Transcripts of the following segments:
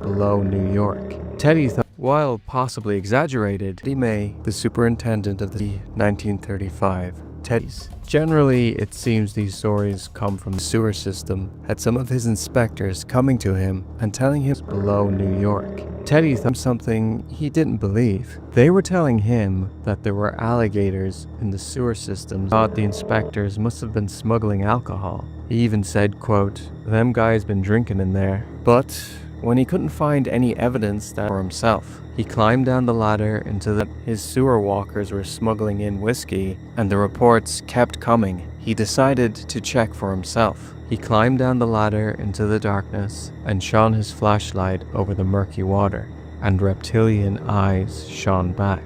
below New York. Teddy thought, while possibly exaggerated, Teddy May, the superintendent of the 1935 Teddy's. Generally, it seems these stories come from the sewer system, had some of his inspectors coming to him and telling him below New York. Teddy thought something he didn't believe. They were telling him that there were alligators in the sewer system. Thought the inspectors must have been smuggling alcohol. He even said, quote, "Them guys been drinking in there." But when he couldn't find any evidence that for himself, he climbed down the ladder into that his sewer walkers were smuggling in whiskey, and the reports kept coming. He decided to check for himself. He climbed down the ladder into the darkness and shone his flashlight over the murky water, and reptilian eyes shone back.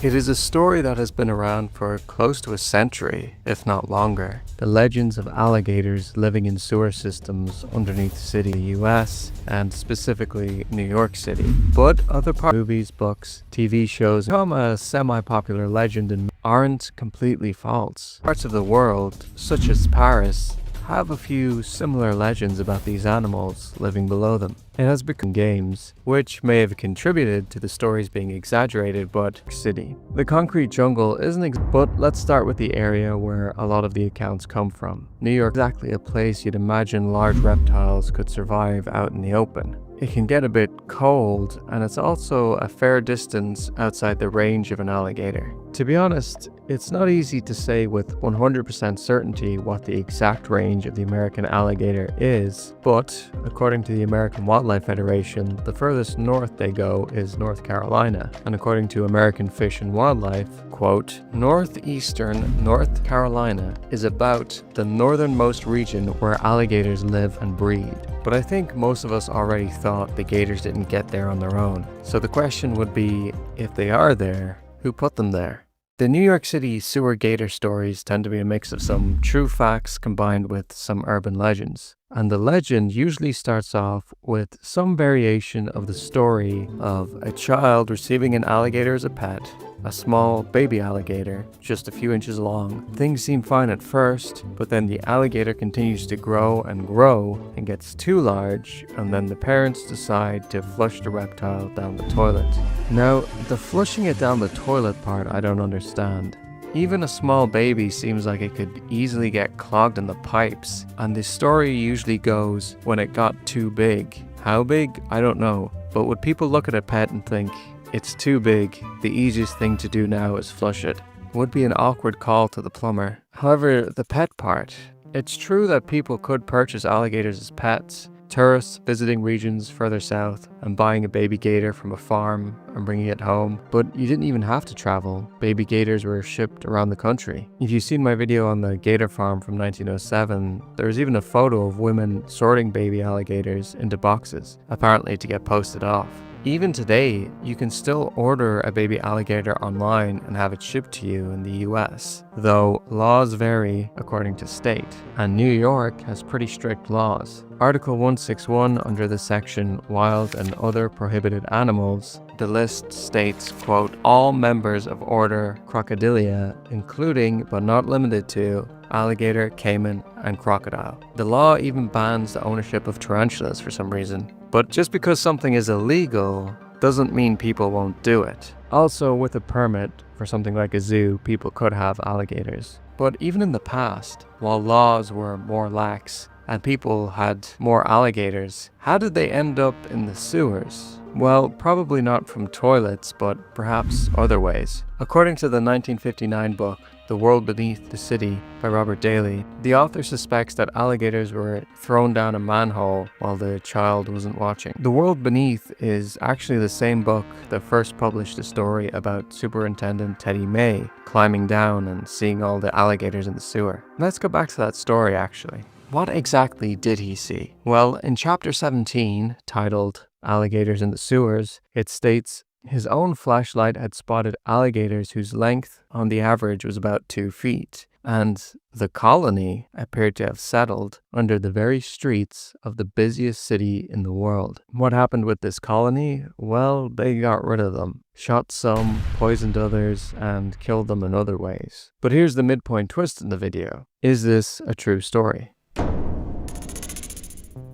It is a story that has been around for close to a century, if not longer. The legends of alligators living in sewer systems underneath the city of the US, and specifically New York City. But other movies, books, TV shows become a semi-popular legend and aren't completely false. Parts of the world, such as Paris, have a few similar legends about these animals living below them. It has become games, which may have contributed to the stories being exaggerated, but city. The concrete jungle isn't but let's start with the area where a lot of the accounts come from. New York is exactly a place you'd imagine large reptiles could survive out in the open. It can get a bit cold, and it's also a fair distance outside the range of an alligator. To be honest, it's not easy to say with 100% certainty what the exact range of the American alligator is, but according to the American Wildlife Federation, the furthest north they go is North Carolina, and according to American Fish and Wildlife, quote, "Northeastern North Carolina is about the northernmost region where alligators live and breed." But I think most of us already thought the gators didn't get there on their own. So the question would be, if they are there, who put them there? The New York City sewer gator stories tend to be a mix of some true facts combined with some urban legends. And the legend usually starts off with some variation of the story of a child receiving an alligator as a pet, a small baby alligator, just a few inches long. Things seem fine at first, but then the alligator continues to grow and gets too large, and then the parents decide to flush the reptile down the toilet. Now, the flushing it down the toilet part I don't understand. Even a small baby seems like it could easily get clogged in the pipes, and the story usually goes when it got too big. How big? I don't know, but would people look at a pet and think, it's too big, the easiest thing to do now is flush it? Would be an awkward call to the plumber. However, the pet part. It's true that people could purchase alligators as pets. Tourists visiting regions further south and buying a baby gator from a farm and bringing it home, but you didn't even have to travel. Baby gators were shipped around the country. If you've seen my video on the gator farm from 1907, there's even a photo of women sorting baby alligators into boxes, apparently to get posted off. Even today, you can still order a baby alligator online and have it shipped to you in the US, though laws vary according to state, and New York has pretty strict laws. Article 161 under the section Wild and Other Prohibited Animals, the list states, quote, "All members of order Crocodilia, including but not limited to alligator, caiman, and crocodile." The law even bans the ownership of tarantulas for some reason. But just because something is illegal doesn't mean people won't do it. Also, with a permit for something like a zoo, people could have alligators. But even in the past, while laws were more lax and people had more alligators, how did they end up in the sewers? Well, probably not from toilets, but perhaps other ways. According to the 1959 book, The World Beneath the City by Robert Daly, the author suspects that alligators were thrown down a manhole while the child wasn't watching. The World Beneath is actually the same book that first published a story about Superintendent Teddy May climbing down and seeing all the alligators in the sewer. Let's go back to that story actually. What exactly did he see? Well, in chapter 17, titled Alligators in the Sewers, it states, his own flashlight had spotted alligators whose length on the average was about 2 feet, and the colony appeared to have settled under the very streets of the busiest city in the world. What happened with this colony? Well, they got rid of them, shot some, poisoned others, and killed them in other ways. But here's the midpoint twist in the video. Is this a true story?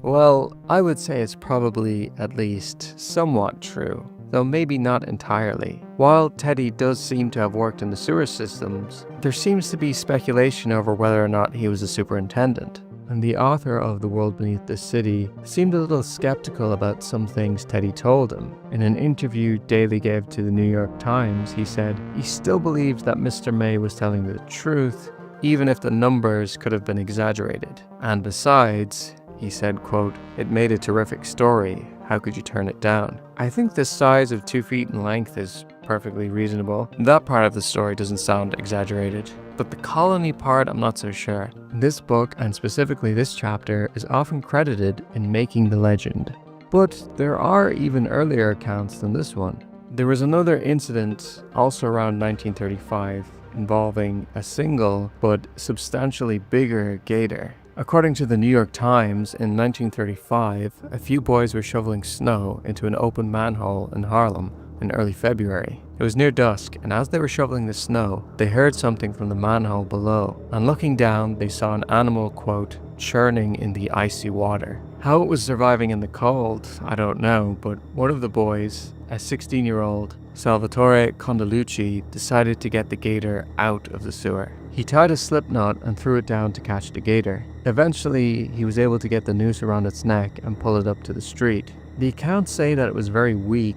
Well, I would say it's probably at least somewhat true, though maybe not entirely. While Teddy does seem to have worked in the sewer systems, there seems to be speculation over whether or not he was a superintendent. And the author of The World Beneath the City seemed a little skeptical about some things Teddy told him. In an interview Daly gave to the New York Times, he said he still believed that Mr. May was telling the truth, even if the numbers could have been exaggerated. And besides, he said, quote, "It made a terrific story. How could you turn it down?" I think the size of 2 feet in length is perfectly reasonable. That part of the story doesn't sound exaggerated. But the colony part, I'm not so sure. This book, and specifically this chapter, is often credited in making the legend. But there are even earlier accounts than this one. There was another incident, also around 1935, involving a single but substantially bigger gator. According to the New York Times, in 1935, a few boys were shoveling snow into an open manhole in Harlem in early February. It was near dusk, and as they were shoveling the snow, they heard something from the manhole below, and looking down, they saw an animal, quote, churning in the icy water. How it was surviving in the cold, I don't know, but one of the boys, a 16-year-old Salvatore Condalucci, decided to get the gator out of the sewer. He tied a slip knot and threw it down to catch the gator. Eventually, he was able to get the noose around its neck and pull it up to the street. The accounts say that it was very weak,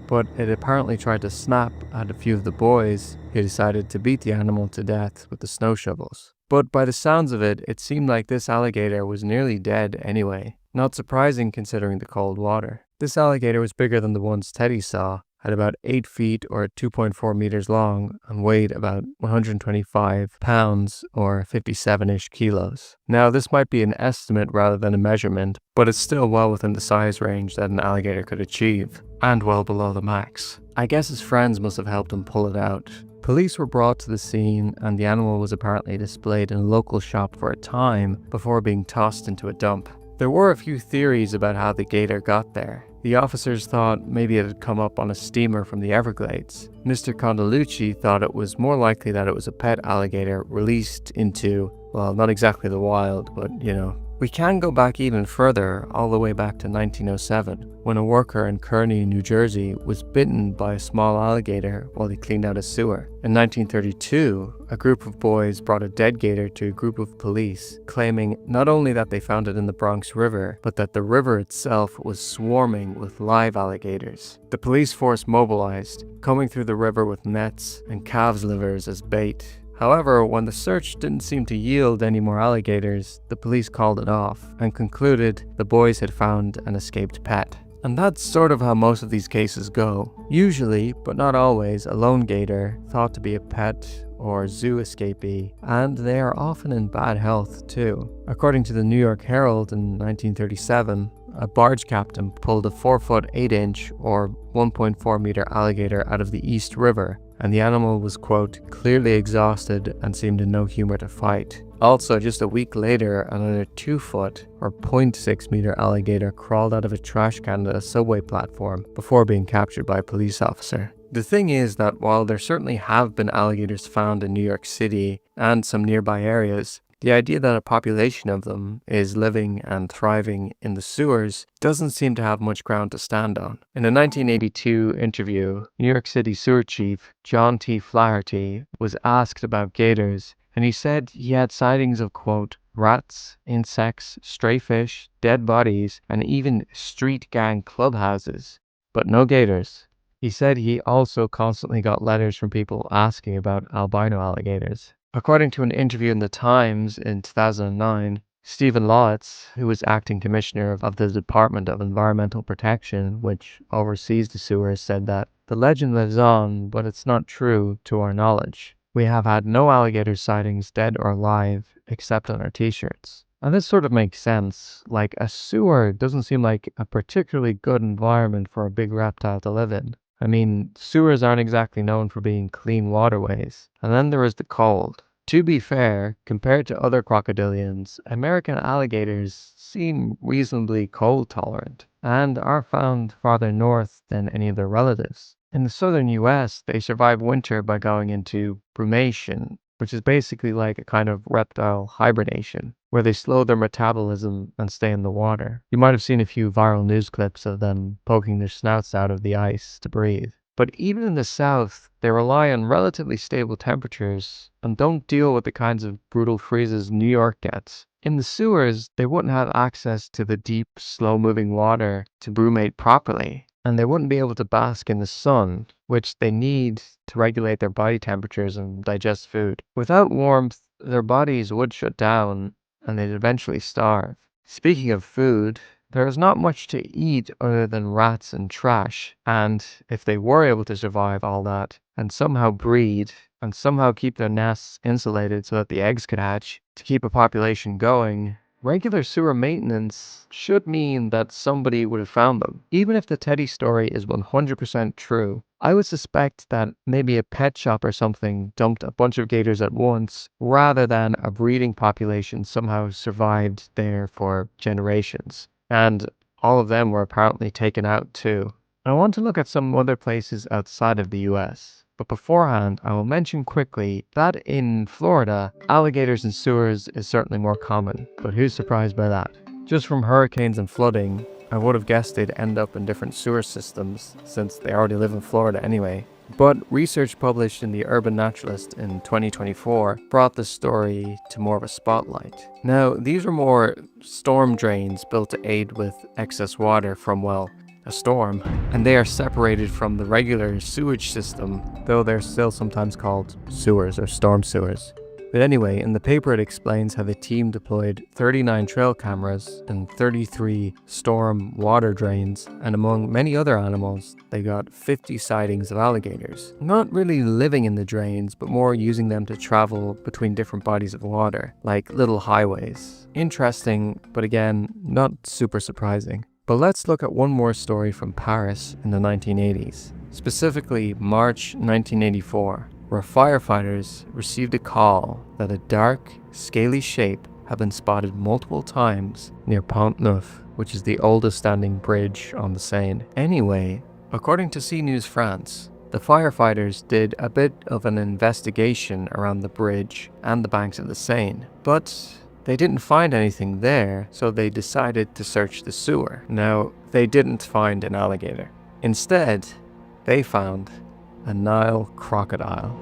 but it apparently tried to snap at a few of the boys who decided to beat the animal to death with the snow shovels. But by the sounds of it, it seemed like this alligator was nearly dead anyway. Not surprising considering the cold water. This alligator was bigger than the ones Teddy saw, at about 8 feet or 2.4 meters long, and weighed about 125 pounds or 57-ish kilos. Now, this might be an estimate rather than a measurement, but it's still well within the size range that an alligator could achieve, and well below the max. I guess his friends must have helped him pull it out. Police were brought to the scene, and the animal was apparently displayed in a local shop for a time before being tossed into a dump. There were a few theories about how the gator got there. The officers thought maybe it had come up on a steamer from the Everglades. Mr. Condalucci thought it was more likely that it was a pet alligator released into, well, not exactly the wild, but you know. We can go back even further, all the way back to 1907, when a worker in Kearney, New Jersey, was bitten by a small alligator while he cleaned out a sewer. In 1932, a group of boys brought a dead gator to a group of police, claiming not only that they found it in the Bronx River, but that the river itself was swarming with live alligators. The police force mobilized, combing through the river with nets and calves' livers as bait. However, when the search didn't seem to yield any more alligators, the police called it off and concluded the boys had found an escaped pet. And that's sort of how most of these cases go. Usually, but not always, a lone gator, thought to be a pet or zoo escapee, and they are often in bad health too. According to the New York Herald in 1937, a barge captain pulled a 4-foot 8-inch or 1.4 meter alligator out of the East River, and the animal was, quote, clearly exhausted and seemed in no humor to fight. Also, just a week later, another 2-foot or 0.6 meter alligator crawled out of a trash can at a subway platform before being captured by a police officer. The thing is that while there certainly have been alligators found in New York City and some nearby areas, the idea that a population of them is living and thriving in the sewers doesn't seem to have much ground to stand on. In a 1982 interview, New York City Sewer Chief John T. Flaherty was asked about gators, and he said he had sightings of, quote, rats, insects, stray fish, dead bodies, and even street gang clubhouses, but no gators. He said he also constantly got letters from people asking about albino alligators. According to an interview in the Times in 2009, Stephen Lawitz, who was acting commissioner of the Department of Environmental Protection, which oversees the sewers, said that the legend lives on, but it's not true to our knowledge. We have had no alligator sightings, dead or alive, except on our t-shirts. And this sort of makes sense. Like, a sewer doesn't seem like a particularly good environment for a big reptile to live in. I mean, sewers aren't exactly known for being clean waterways. And then there is the cold. To be fair, compared to other crocodilians, American alligators seem reasonably cold tolerant and are found farther north than any of their relatives. In the southern US, they survive winter by going into brumation, which is basically like a kind of reptile hibernation, where they slow their metabolism and stay in the water. You might have seen a few viral news clips of them poking their snouts out of the ice to breathe. But even in the south, they rely on relatively stable temperatures and don't deal with the kinds of brutal freezes New York gets. In the sewers, they wouldn't have access to the deep, slow-moving water to brumate properly, and they wouldn't be able to bask in the sun, which they need to regulate their body temperatures and digest food. Without warmth, their bodies would shut down and they'd eventually starve. Speaking of food, there is not much to eat other than rats and trash, and if they were able to survive all that and somehow breed and somehow keep their nests insulated so that the eggs could hatch to keep a population going, regular sewer maintenance should mean that somebody would have found them. Even if the Teddy story is 100% true, I would suspect that maybe a pet shop or something dumped a bunch of gators at once, rather than a breeding population somehow survived there for generations. And all of them were apparently taken out too. I want to look at some other places outside of the US. But beforehand, I will mention quickly that in Florida, alligators in sewers is certainly more common. But who's surprised by that? Just from hurricanes and flooding, I would have guessed they'd end up in different sewer systems, since they already live in Florida anyway. But research published in the Urban Naturalist in 2024 brought the story to more of a spotlight. Now, these were more storm drains built to aid with excess water from, well, a storm, and they are separated from the regular sewage system, though they're still sometimes called sewers or storm sewers. But anyway, in the paper it explains how the team deployed 39 trail cameras and 33 storm water drains, and among many other animals, they got 50 sightings of alligators. Not really living in the drains, but more using them to travel between different bodies of water, like little highways. Interesting, but again, not super surprising. But let's look at one more story from Paris in the 1980s, specifically March 1984, where firefighters received a call that a dark, scaly shape had been spotted multiple times near Pont Neuf, which is the oldest standing bridge on the Seine. Anyway, according to CNews France, the firefighters did a bit of an investigation around the bridge and the banks of the Seine, but they didn't find anything there, so they decided to search the sewer. Now, they didn't find an alligator. Instead, they found a Nile crocodile.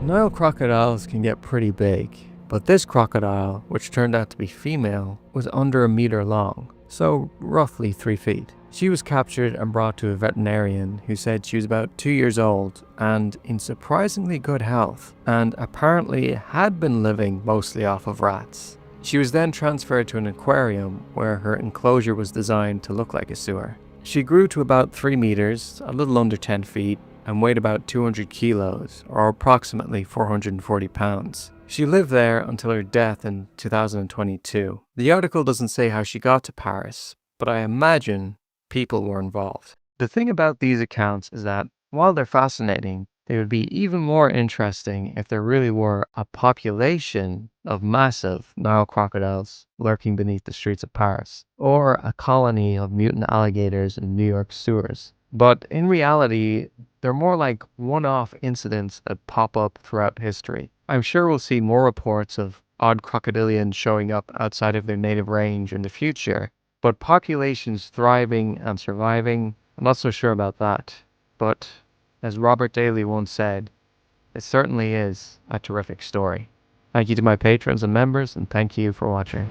Nile crocodiles can get pretty big, but this crocodile, which turned out to be female, was under a meter long, so roughly 3 feet. She was captured and brought to a veterinarian who said she was about 2 years old and in surprisingly good health, and apparently had been living mostly off of rats. She was then transferred to an aquarium where her enclosure was designed to look like a sewer. She grew to about 3 meters, a little under 10 feet, and weighed about 200 kilos, or approximately 440 pounds. She lived there until her death in 2022. The article doesn't say how she got to Paris, but I imagine people were involved. The thing about these accounts is that, while they're fascinating, they would be even more interesting if there really were a population of massive Nile crocodiles lurking beneath the streets of Paris, or a colony of mutant alligators in New York sewers. But in reality, they're more like one-off incidents that pop up throughout history. I'm sure we'll see more reports of odd crocodilians showing up outside of their native range in the future, but populations thriving and surviving, I'm not so sure about that. But as Robert Daly once said, it certainly is a terrific story. Thank you to my patrons and members, and thank you for watching.